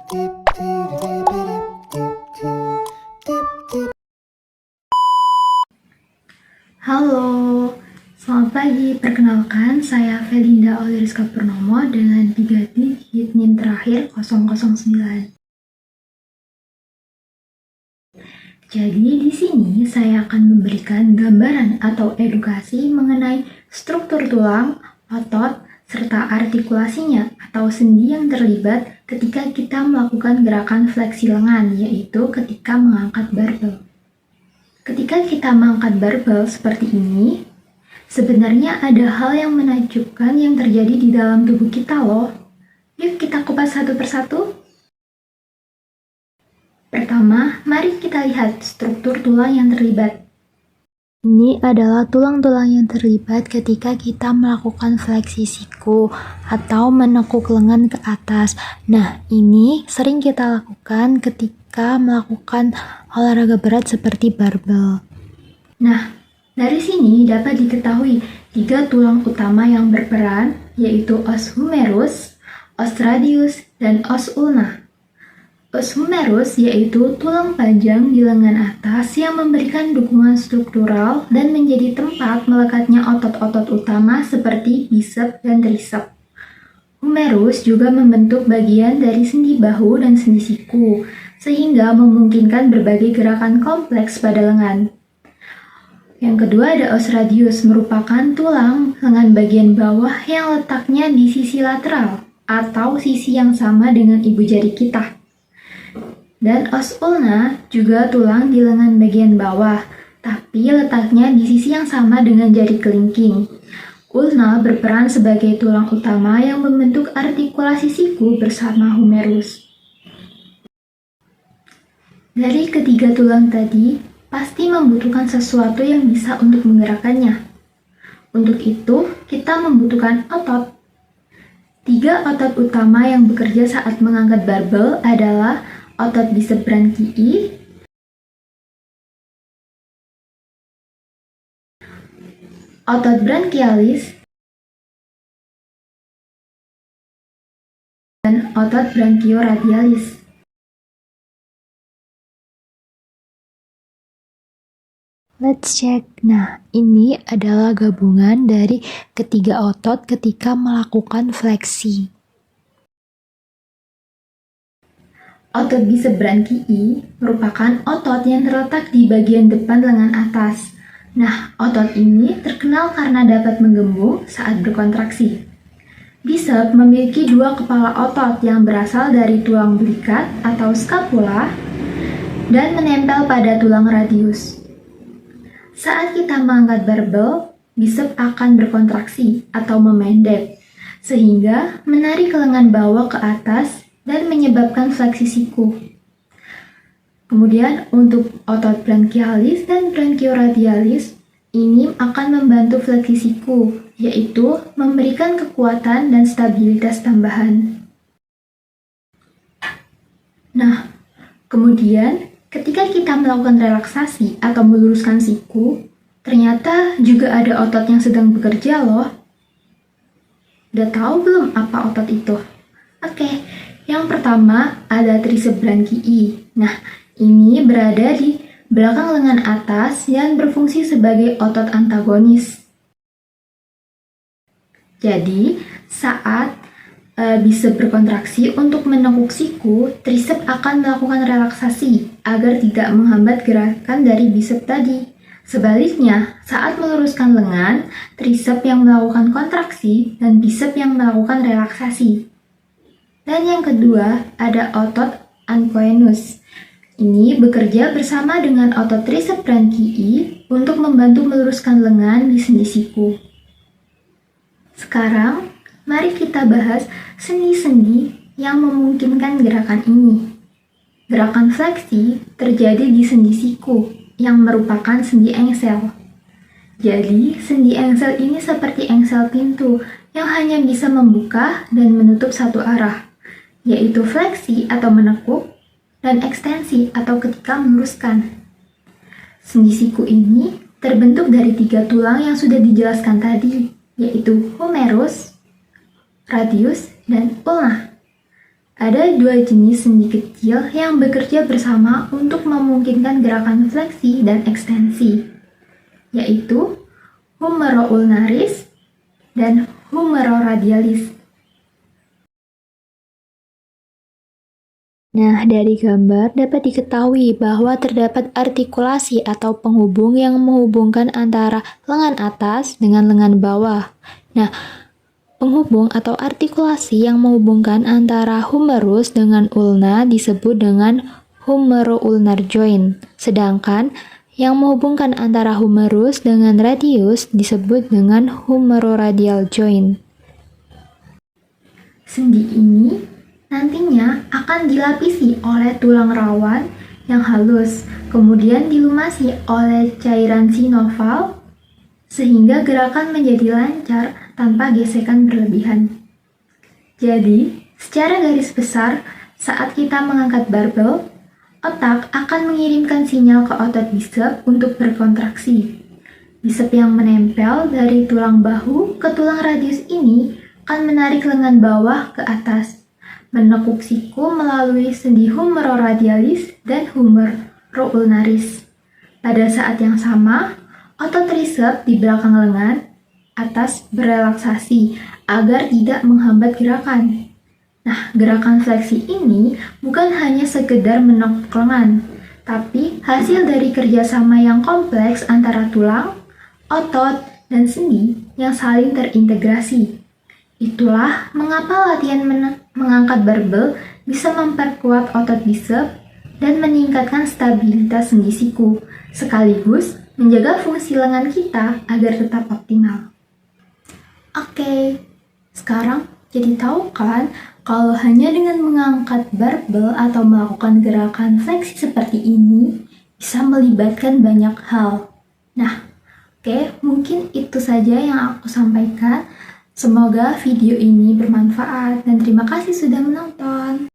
Halo, selamat pagi. Perkenalkan, saya Felinda Oliriska Purnomo dengan 3 digit NIM terakhir 009. Jadi di sini saya akan memberikan gambaran atau edukasi mengenai struktur tulang, otot, serta artikulasinya atau sendi yang terlibat ketika kita melakukan gerakan fleksi lengan, yaitu ketika mengangkat barbel. Ketika kita mengangkat barbel seperti ini, sebenarnya ada hal yang menakjubkan yang terjadi di dalam tubuh kita loh. Yuk kita kupas satu persatu. Pertama, mari kita lihat struktur tulang yang terlibat. Ini adalah tulang-tulang yang terlibat ketika kita melakukan fleksi siku atau menekuk lengan ke atas. Nah, ini sering kita lakukan ketika melakukan olahraga berat seperti barbel. Nah, dari sini dapat diketahui 3 tulang utama yang berperan, yaitu os humerus, os radius, dan os ulna. Os humerus yaitu tulang panjang di lengan atas yang memberikan dukungan struktural dan menjadi tempat melekatnya otot-otot utama seperti bisep dan trisep. Humerus juga membentuk bagian dari sendi bahu dan sendi siku, sehingga memungkinkan berbagai gerakan kompleks pada lengan. Yang kedua ada os radius, merupakan tulang lengan bagian bawah yang letaknya di sisi lateral atau sisi yang sama dengan ibu jari kita. Dan os ulna juga tulang di lengan bagian bawah, tapi letaknya di sisi yang sama dengan jari kelingking. Ulna berperan sebagai tulang utama yang membentuk artikulasi siku bersama humerus. Dari ketiga tulang tadi, pasti membutuhkan sesuatu yang bisa untuk menggerakkannya. Untuk itu, kita membutuhkan otot. 3 otot utama yang bekerja saat mengangkat barbel adalah otot bisep branchii, otot branchialis, dan otot branchioradialis. Let's check. Nah, ini adalah gabungan dari ketiga otot ketika melakukan fleksi. Otot bisep branchii merupakan otot yang terletak di bagian depan lengan atas. Nah, otot ini terkenal karena dapat menggembung saat berkontraksi. Bisep memiliki 2 kepala otot yang berasal dari tulang belikat atau scapula dan menempel pada tulang radius. Saat kita mengangkat barbel, bisep akan berkontraksi atau memendek, sehingga menarik lengan bawah ke atas dan menyebabkan fleksi siku. Kemudian untuk otot branchialis dan branchioradialis, ini akan membantu fleksi siku, yaitu memberikan kekuatan dan stabilitas tambahan. Nah, kemudian ketika kita melakukan relaksasi atau meluruskan siku, ternyata juga ada otot yang sedang bekerja loh. Udah tahu belum apa otot itu? Oke, yang pertama ada trisep branchii. Nah, ini berada di belakang lengan atas yang berfungsi sebagai otot antagonis. Jadi, saat bisep berkontraksi untuk menekuk siku, trisep akan melakukan relaksasi agar tidak menghambat gerakan dari bisep tadi. Sebaliknya, saat meluruskan lengan, trisep yang melakukan kontraksi dan bisep yang melakukan relaksasi. Dan yang kedua, ada otot ancoenus. Ini bekerja bersama dengan otot trisep branchii untuk membantu meluruskan lengan di sendi siku. Sekarang, mari kita bahas sendi-sendi yang memungkinkan gerakan ini. Gerakan fleksi terjadi di sendi siku yang merupakan sendi engsel. Jadi, sendi engsel ini seperti engsel pintu yang hanya bisa membuka dan menutup satu arah, yaitu fleksi atau menekuk, dan ekstensi atau ketika meluruskan. Sendi siku ini terbentuk dari 3 tulang yang sudah dijelaskan tadi, yaitu humerus, radius, dan ulna. Ada dua jenis sendi kecil yang bekerja bersama untuk memungkinkan gerakan fleksi dan ekstensi, yaitu humeroulnaris dan humeroradialis. Nah, dari gambar dapat diketahui bahwa terdapat artikulasi atau penghubung yang menghubungkan antara lengan atas dengan lengan bawah. Nah, penghubung atau artikulasi yang menghubungkan antara humerus dengan ulna disebut dengan humeroulnar joint, sedangkan yang menghubungkan antara humerus dengan radius disebut dengan humeroradial joint. Sendi ini nantinya akan dilapisi oleh tulang rawan yang halus, kemudian dilumasi oleh cairan sinoval, sehingga gerakan menjadi lancar tanpa gesekan berlebihan. Jadi, secara garis besar, saat kita mengangkat barbel, otak akan mengirimkan sinyal ke otot bisep untuk berkontraksi. Bisep yang menempel dari tulang bahu ke tulang radius ini akan menarik lengan bawah ke atas, menekuk siku melalui sendi humeroradialis dan humeroulnaris. Pada saat yang sama, otot trisep di belakang lengan atas berelaksasi agar tidak menghambat gerakan. Nah, gerakan fleksi ini bukan hanya sekedar menekuk lengan, tapi hasil dari kerjasama yang kompleks antara tulang, otot, dan sendi yang saling terintegrasi. Itulah mengapa latihan mengangkat barbel bisa memperkuat otot bisep dan meningkatkan stabilitas sendi siku, sekaligus menjaga fungsi lengan kita agar tetap optimal. Oke, sekarang jadi tahu kan kalau hanya dengan mengangkat barbel atau melakukan gerakan fleksi seperti ini bisa melibatkan banyak hal. Nah, oke, mungkin itu saja yang aku sampaikan. Semoga video ini bermanfaat dan terima kasih sudah menonton.